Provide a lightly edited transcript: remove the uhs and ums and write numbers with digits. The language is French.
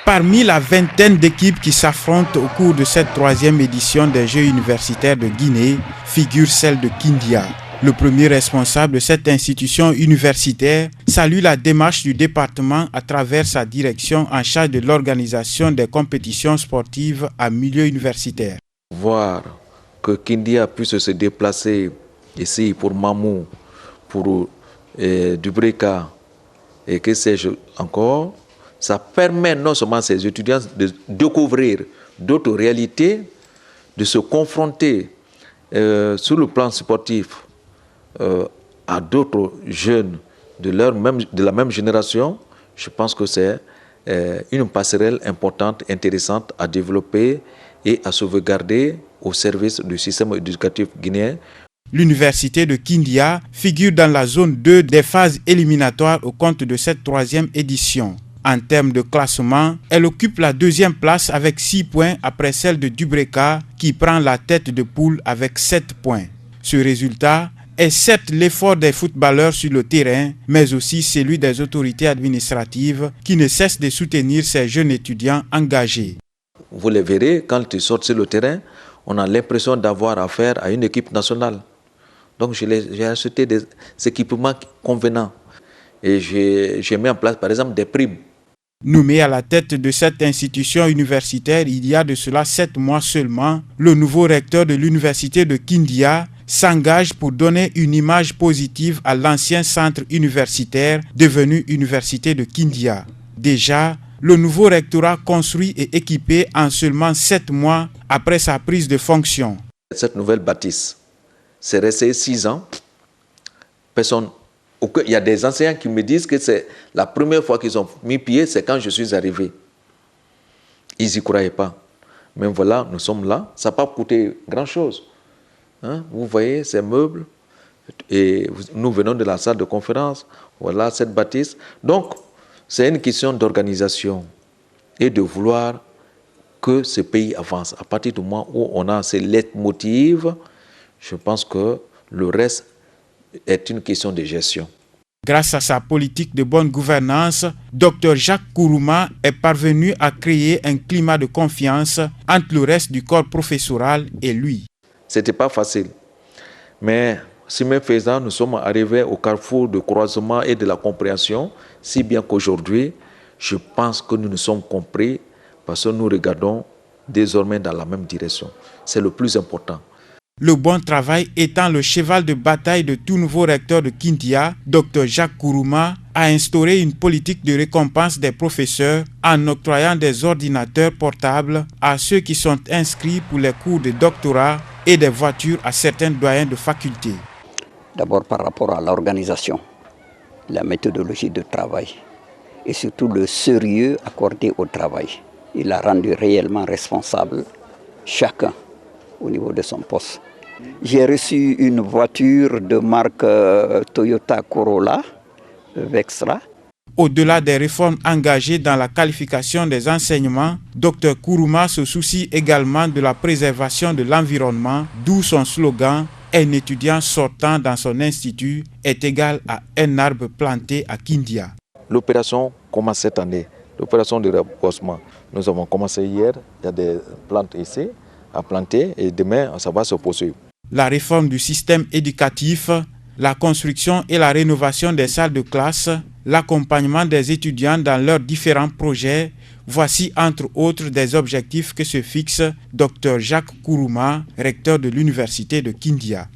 Parmi la vingtaine d'équipes qui s'affrontent au cours de cette 3e édition des Jeux universitaires de Guinée figure celle de Kindia. Le premier responsable de cette institution universitaire salue la démarche du département à travers sa direction en charge de l'organisation des compétitions sportives à milieu universitaire. Voir que Kindia puisse se déplacer ici pour Mamou, pour Dubreka et que sais-je encore, ça permet non seulement à ces étudiants de découvrir d'autres réalités, de se confronter sur le plan sportif à d'autres jeunes de la même génération. Je pense que c'est une passerelle importante, intéressante à développer et à sauvegarder au service du système éducatif guinéen. L'université de Kindia figure dans la zone 2 des phases éliminatoires au compte de cette 3e édition. En termes de classement, elle occupe la 2e place avec 6 points après celle de Dubreka qui prend la tête de poule avec 7 points. Ce résultat est certes l'effort des footballeurs sur le terrain, mais aussi celui des autorités administratives qui ne cessent de soutenir ces jeunes étudiants engagés. Vous les verrez, quand ils sortent sur le terrain, on a l'impression d'avoir affaire à une équipe nationale. Donc j'ai acheté des équipements convenants et j'ai mis en place par exemple des primes. Nommé à la tête de cette institution universitaire il y a de cela 7 mois seulement, le nouveau recteur de l'université de Kindia s'engage pour donner une image positive à l'ancien centre universitaire devenu Université de Kindia. Déjà, le nouveau rectorat construit et équipé en seulement 7 mois après sa prise de fonction. Cette nouvelle bâtisse, c'est resté 6 ans. Personne. Il y a des enseignants qui me disent que c'est la première fois qu'ils ont mis pied, c'est quand je suis arrivé. Ils n'y croyaient pas. Mais voilà, nous sommes là. Ça n'a pas coûté grand-chose. Hein? Vous voyez ces meubles. Et nous venons de la salle de conférence. Voilà cette bâtisse. Donc, c'est une question d'organisation et de vouloir que ce pays avance. À partir du moment où on a ces leitmotifs, je pense que le reste est une question de gestion. Grâce à sa politique de bonne gouvernance, Dr Jacques Kourouma est parvenu à créer un climat de confiance entre le reste du corps professoral et lui. Ce n'était pas facile, mais chemin faisant, nous sommes arrivés au carrefour de croisement et de la compréhension, si bien qu'aujourd'hui, je pense que nous nous sommes compris parce que nous regardons désormais dans la même direction. C'est le plus important. Le bon travail étant le cheval de bataille de tout nouveau recteur de Kindia, Dr Jacques Kourouma a instauré une politique de récompense des professeurs en octroyant des ordinateurs portables à ceux qui sont inscrits pour les cours de doctorat et des voitures à certains doyens de faculté. D'abord par rapport à l'organisation, la méthodologie de travail et surtout le sérieux accordé au travail. Il a rendu réellement responsable chacun au niveau de son poste. J'ai reçu une voiture de marque Toyota Corolla Vextra. Au-delà des réformes engagées dans la qualification des enseignements, Dr Kourouma se soucie également de la préservation de l'environnement, d'où son slogan « Un étudiant sortant dans son institut est égal à un arbre planté à Kindia ». L'opération commence cette année, l'opération de reboisement. Nous avons commencé hier, il y a des plantes ici à planter et demain, ça va se poursuivre. La réforme du système éducatif, la construction et la rénovation des salles de classe, l'accompagnement des étudiants dans leurs différents projets, voici entre autres des objectifs que se fixe Dr Jacques Kourouma, recteur de l'université de Kindia.